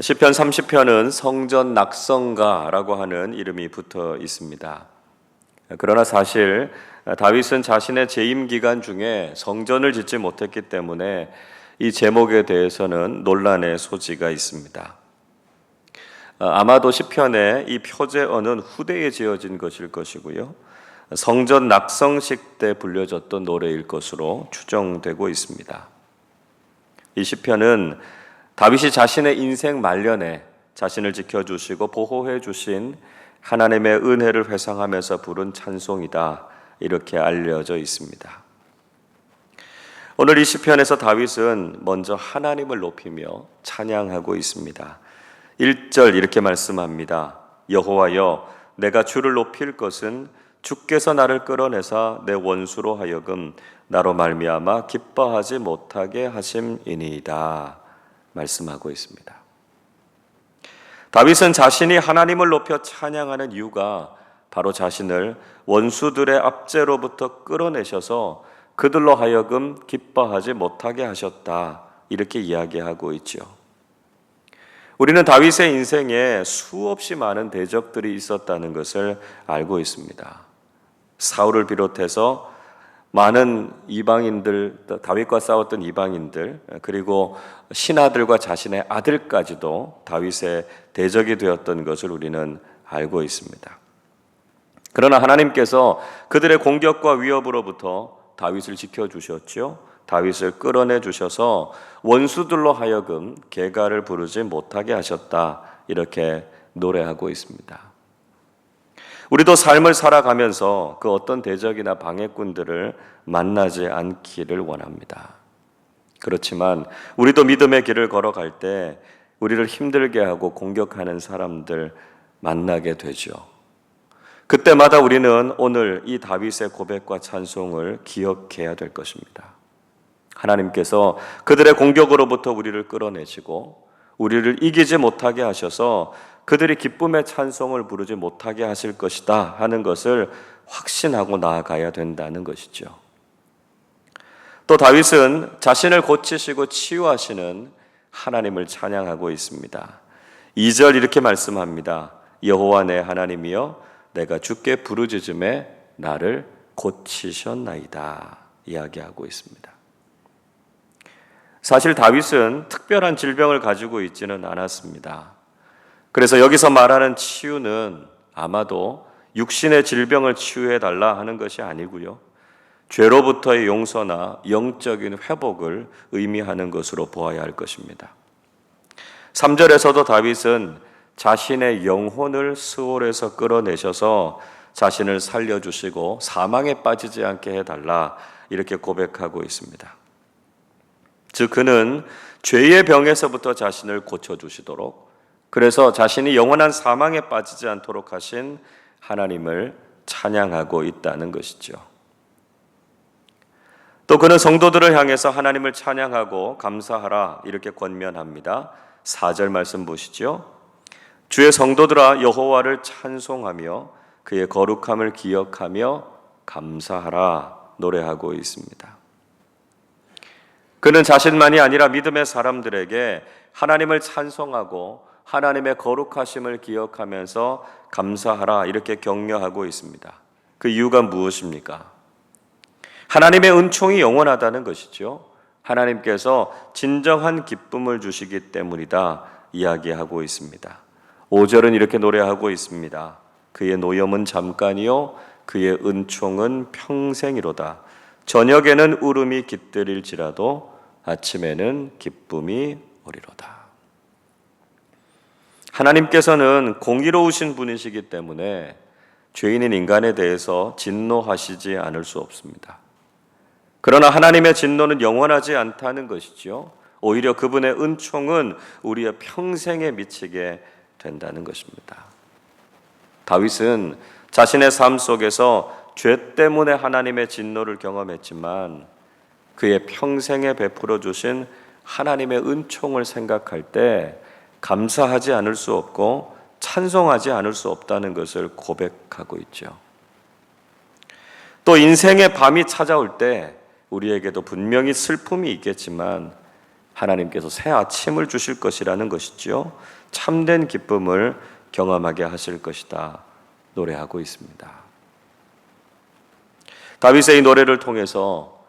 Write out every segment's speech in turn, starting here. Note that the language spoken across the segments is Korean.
시편 30편은 성전 낙성가라고 하는 이름이 붙어 있습니다. 그러나 사실 다윗은 자신의 재임 기간 중에 성전을 짓지 못했기 때문에 이 제목에 대해서는 논란의 소지가 있습니다. 아마도 시편의 이 표제어는 후대에 지어진 것일 것이고요. 성전 낙성식 때 불려졌던 노래일 것으로 추정되고 있습니다. 이 시편은 다윗이 자신의 인생 말년에 자신을 지켜주시고 보호해 주신 하나님의 은혜를 회상하면서 부른 찬송이다, 이렇게 알려져 있습니다. 오늘 이 시편에서 다윗은 먼저 하나님을 높이며 찬양하고 있습니다. 1절 이렇게 말씀합니다. 여호와여, 내가 주를 높일 것은 주께서 나를 끌어내사 내 원수로 하여금 나로 말미암아 기뻐하지 못하게 하심이니이다, 말씀하고 있습니다. 다윗은 자신이 하나님을 높여 찬양하는 이유가 바로 자신을 원수들의 압제로부터 끌어내셔서 그들로 하여금 기뻐하지 못하게 하셨다, 이렇게 이야기하고 있죠. 우리는 다윗의 인생에 수없이 많은 대적들이 있었다는 것을 알고 있습니다. 사울을 비롯해서 많은 이방인들, 다윗과 싸웠던 이방인들, 그리고 신하들과 자신의 아들까지도 다윗의 대적이 되었던 것을 우리는 알고 있습니다. 그러나 하나님께서 그들의 공격과 위협으로부터 다윗을 지켜주셨죠. 다윗을 끌어내 주셔서 원수들로 하여금 계가를 부르지 못하게 하셨다, 이렇게 노래하고 있습니다. 우리도 삶을 살아가면서 그 어떤 대적이나 방해꾼들을 만나지 않기를 원합니다. 그렇지만 우리도 믿음의 길을 걸어갈 때 우리를 힘들게 하고 공격하는 사람들 만나게 되죠. 그때마다 우리는 오늘 이 다윗의 고백과 찬송을 기억해야 될 것입니다. 하나님께서 그들의 공격으로부터 우리를 끌어내시고 우리를 이기지 못하게 하셔서 그들이 기쁨의 찬송을 부르지 못하게 하실 것이다 하는 것을 확신하고 나아가야 된다는 것이죠. 또 다윗은 자신을 고치시고 치유하시는 하나님을 찬양하고 있습니다. 2절 이렇게 말씀합니다. 여호와 내 하나님이여, 내가 주께 부르짖음에 나를 고치셨나이다, 이야기하고 있습니다. 사실 다윗은 특별한 질병을 가지고 있지는 않았습니다. 그래서 여기서 말하는 치유는 아마도 육신의 질병을 치유해달라 하는 것이 아니고요, 죄로부터의 용서나 영적인 회복을 의미하는 것으로 보아야 할 것입니다. 3절에서도 다윗은 자신의 영혼을 스올에서 끌어내셔서 자신을 살려주시고 사망에 빠지지 않게 해달라, 이렇게 고백하고 있습니다. 즉 그는 죄의 병에서부터 자신을 고쳐주시도록, 그래서 자신이 영원한 사망에 빠지지 않도록 하신 하나님을 찬양하고 있다는 것이죠. 또 그는 성도들을 향해서 하나님을 찬양하고 감사하라, 이렇게 권면합니다. 4절 말씀 보시죠. 주의 성도들아, 여호와를 찬송하며 그의 거룩함을 기억하며 감사하라, 노래하고 있습니다. 그는 자신만이 아니라 믿음의 사람들에게 하나님을 찬송하고 하나님의 거룩하심을 기억하면서 감사하라, 이렇게 격려하고 있습니다. 그 이유가 무엇입니까? 하나님의 은총이 영원하다는 것이죠. 하나님께서 진정한 기쁨을 주시기 때문이다, 이야기하고 있습니다. 5절은 이렇게 노래하고 있습니다. 그의 노염은 잠깐이요 그의 은총은 평생이로다. 저녁에는 울음이 깃들일지라도 아침에는 기쁨이 오리로다. 하나님께서는 공의로우신 분이시기 때문에 죄인인 인간에 대해서 진노하시지 않을 수 없습니다. 그러나 하나님의 진노는 영원하지 않다는 것이죠. 오히려 그분의 은총은 우리의 평생에 미치게 된다는 것입니다. 다윗은 자신의 삶 속에서 죄 때문에 하나님의 진노를 경험했지만 그의 평생에 베풀어 주신 하나님의 은총을 생각할 때 감사하지 않을 수 없고 찬송하지 않을 수 없다는 것을 고백하고 있죠. 또 인생의 밤이 찾아올 때 우리에게도 분명히 슬픔이 있겠지만 하나님께서 새 아침을 주실 것이라는 것이지요. 참된 기쁨을 경험하게 하실 것이다 노래하고 있습니다. 다윗의 이 노래를 통해서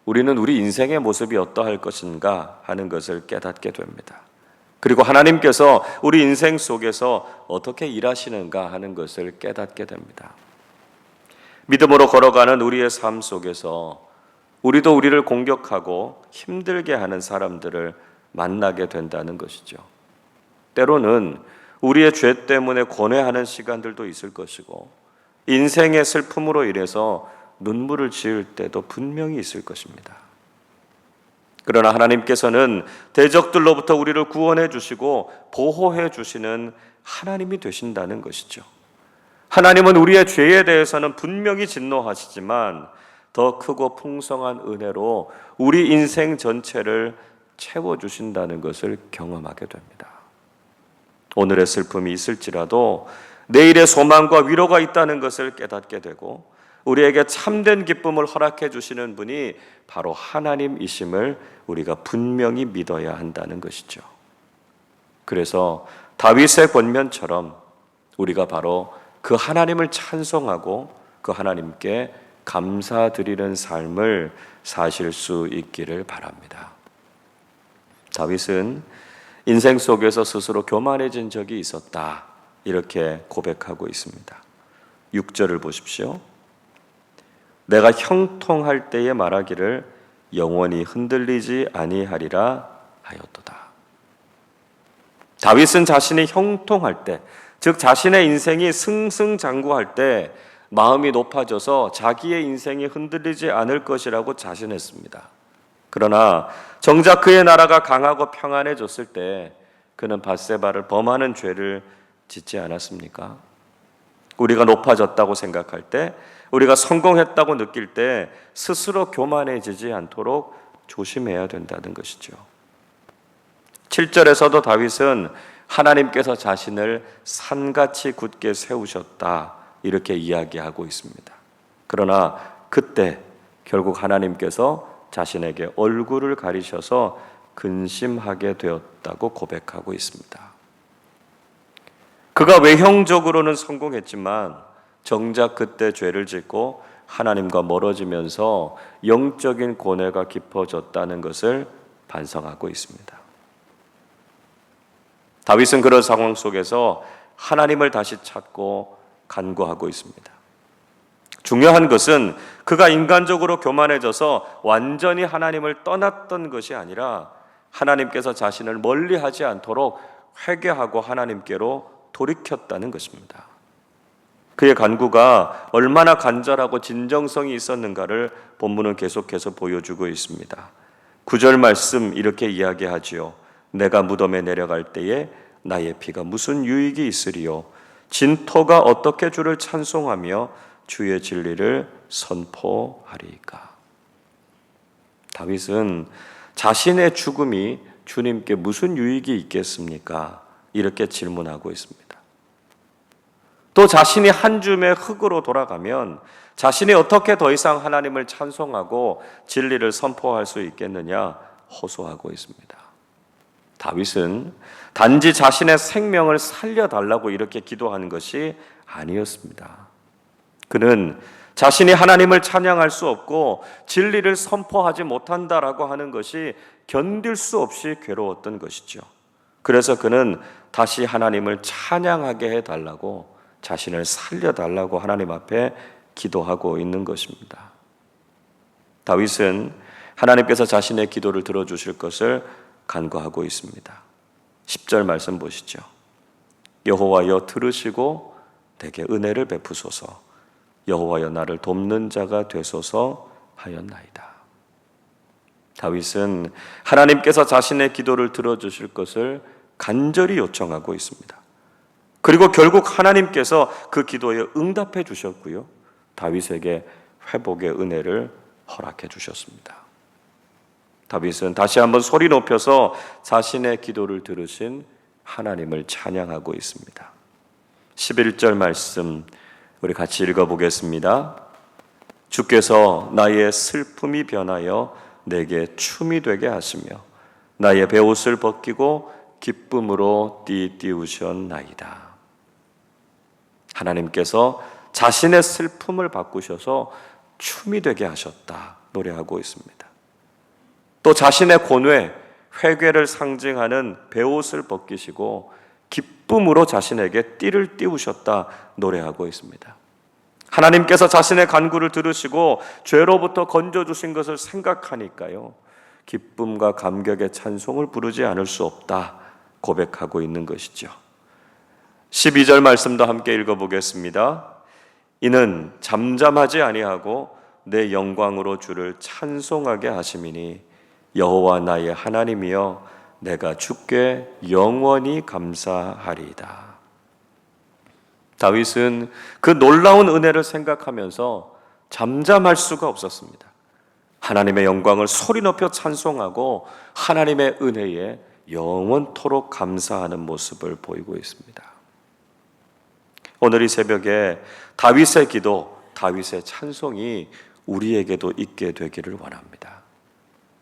우리는 우리 인생의 모습이 어떠할 것인가 하는 것을 깨닫게 됩니다. 그리고 하나님께서 우리 인생 속에서 어떻게 일하시는가 하는 것을 깨닫게 됩니다. 믿음으로 걸어가는 우리의 삶 속에서 우리도 우리를 공격하고 힘들게 하는 사람들을 만나게 된다는 것이죠. 때로는 우리의 죄 때문에 고뇌하는 시간들도 있을 것이고 인생의 슬픔으로 인해서 눈물을 지을 때도 분명히 있을 것입니다. 그러나 하나님께서는 대적들로부터 우리를 구원해 주시고 보호해 주시는 하나님이 되신다는 것이죠. 하나님은 우리의 죄에 대해서는 분명히 진노하시지만 더 크고 풍성한 은혜로 우리 인생 전체를 채워주신다는 것을 경험하게 됩니다. 오늘의 슬픔이 있을지라도 내일의 소망과 위로가 있다는 것을 깨닫게 되고 우리에게 참된 기쁨을 허락해 주시는 분이 바로 하나님이심을 우리가 분명히 믿어야 한다는 것이죠. 그래서 다윗의 권면처럼 우리가 바로 그 하나님을 찬송하고 그 하나님께 감사드리는 삶을 사실 수 있기를 바랍니다. 다윗은 인생 속에서 스스로 교만해진 적이 있었다 이렇게 고백하고 있습니다. 6절을 보십시오. 내가 형통할 때에 말하기를 영원히 흔들리지 아니하리라 하였도다. 다윗은 자신이 형통할 때, 즉 자신의 인생이 승승장구할 때 마음이 높아져서 자기의 인생이 흔들리지 않을 것이라고 자신했습니다. 그러나 정작 그의 나라가 강하고 평안해졌을 때 그는 밧세바를 범하는 죄를 짓지 않았습니까? 우리가 높아졌다고 생각할 때, 우리가 성공했다고 느낄 때 스스로 교만해지지 않도록 조심해야 된다는 것이죠. 7절에서도 다윗은 하나님께서 자신을 산같이 굳게 세우셨다 이렇게 이야기하고 있습니다. 그러나 그때 결국 하나님께서 자신에게 얼굴을 가리셔서 근심하게 되었다고 고백하고 있습니다. 그가 외형적으로는 성공했지만 정작 그때 죄를 짓고 하나님과 멀어지면서 영적인 고뇌가 깊어졌다는 것을 반성하고 있습니다. 다윗은 그런 상황 속에서 하나님을 다시 찾고 간구하고 있습니다. 중요한 것은 그가 인간적으로 교만해져서 완전히 하나님을 떠났던 것이 아니라 하나님께서 자신을 멀리하지 않도록 회개하고 하나님께로 돌이켰다는 것입니다. 그의 간구가 얼마나 간절하고 진정성이 있었는가를 본문은 계속해서 보여주고 있습니다. 9절 말씀 이렇게 이야기하지요. 내가 무덤에 내려갈 때에 나의 피가 무슨 유익이 있으리요? 진토가 어떻게 주를 찬송하며 주의 진리를 선포하리이까? 다윗은 자신의 죽음이 주님께 무슨 유익이 있겠습니까? 이렇게 질문하고 있습니다. 또 자신이 한 줌의 흙으로 돌아가면 자신이 어떻게 더 이상 하나님을 찬송하고 진리를 선포할 수 있겠느냐 호소하고 있습니다. 다윗은 단지 자신의 생명을 살려달라고 이렇게 기도하는 것이 아니었습니다. 그는 자신이 하나님을 찬양할 수 없고 진리를 선포하지 못한다라고 하는 것이 견딜 수 없이 괴로웠던 것이죠. 그래서 그는 다시 하나님을 찬양하게 해달라고 자신을 살려달라고 하나님 앞에 기도하고 있는 것입니다. 다윗은 하나님께서 자신의 기도를 들어주실 것을 간구하고 있습니다. 10절 말씀 보시죠. 여호와여 들으시고 내게 은혜를 베푸소서. 여호와여 나를 돕는 자가 되소서 하였나이다. 다윗은 하나님께서 자신의 기도를 들어주실 것을 간절히 요청하고 있습니다. 그리고 결국 하나님께서 그 기도에 응답해 주셨고요. 다윗에게 회복의 은혜를 허락해 주셨습니다. 다윗은 다시 한번 소리 높여서 자신의 기도를 들으신 하나님을 찬양하고 있습니다. 11절 말씀 우리 같이 읽어보겠습니다. 주께서 나의 슬픔이 변하여 내게 춤이 되게 하시며 나의 베옷을 벗기고 기쁨으로 띠우셨나이다. 하나님께서 자신의 슬픔을 바꾸셔서 춤이 되게 하셨다 노래하고 있습니다. 또 자신의 곤회, 회개를 상징하는 베옷을 벗기시고 기쁨으로 자신에게 띠를 띠우셨다 노래하고 있습니다. 하나님께서 자신의 간구를 들으시고 죄로부터 건져주신 것을 생각하니까요, 기쁨과 감격의 찬송을 부르지 않을 수 없다 고백하고 있는 것이죠. 12절 말씀도 함께 읽어보겠습니다. 이는 잠잠하지 아니하고 내 영광으로 주를 찬송하게 하심이니 여호와 나의 하나님이여 내가 주께 영원히 감사하리이다. 다윗은 그 놀라운 은혜를 생각하면서 잠잠할 수가 없었습니다. 하나님의 영광을 소리 높여 찬송하고 하나님의 은혜에 영원토록 감사하는 모습을 보이고 있습니다. 오늘 이 새벽에 다윗의 기도, 다윗의 찬송이 우리에게도 있게 되기를 원합니다.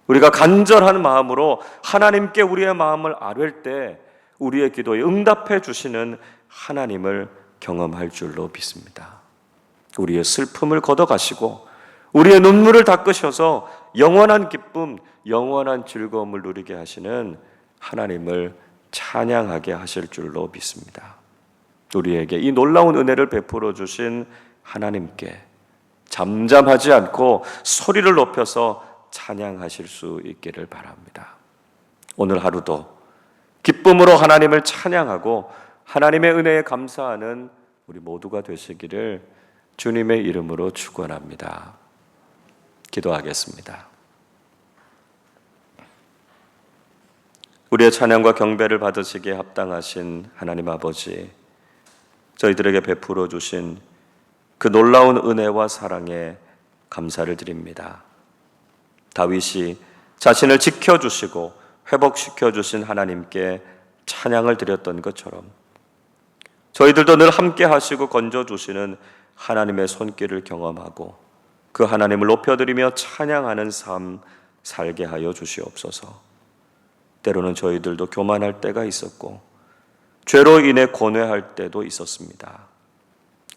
우리가 간절한 마음으로 하나님께 우리의 마음을 아뢰 때 우리의 기도에 응답해 주시는 하나님을 경험할 줄로 믿습니다. 우리의 슬픔을 걷어가시고 우리의 눈물을 닦으셔서 영원한 기쁨, 영원한 즐거움을 누리게 하시는 하나님을 찬양하게 하실 줄로 믿습니다. 우리에게 이 놀라운 은혜를 베풀어 주신 하나님께 잠잠하지 않고 소리를 높여서 찬양하실 수 있기를 바랍니다. 오늘 하루도 기쁨으로 하나님을 찬양하고 하나님의 은혜에 감사하는 우리 모두가 되시기를 주님의 이름으로 축원합니다. 기도하겠습니다. 우리의 찬양과 경배를 받으시기에 합당하신 하나님 아버지, 저희들에게 베풀어 주신 그 놀라운 은혜와 사랑에 감사를 드립니다. 다윗이 자신을 지켜주시고 회복시켜주신 하나님께 찬양을 드렸던 것처럼 저희들도 늘 함께 하시고 건져주시는 하나님의 손길을 경험하고 그 하나님을 높여드리며 찬양하는 삶 살게 하여 주시옵소서. 때로는 저희들도 교만할 때가 있었고 죄로 인해 고뇌할 때도 있었습니다.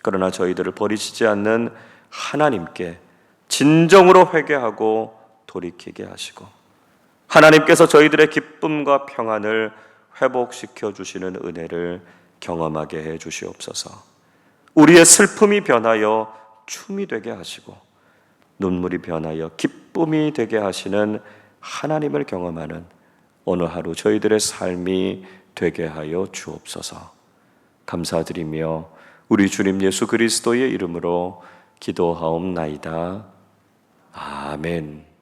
그러나 저희들을 버리시지 않는 하나님께 진정으로 회개하고 돌이키게 하시고 하나님께서 저희들의 기쁨과 평안을 회복시켜 주시는 은혜를 경험하게 해 주시옵소서. 우리의 슬픔이 변하여 춤이 되게 하시고 눈물이 변하여 기쁨이 되게 하시는 하나님을 경험하는 오늘 하루 저희들의 삶이 되게 하여 주옵소서. 감사드리며 우리 주님 예수 그리스도의 이름으로 기도하옵나이다. 아멘.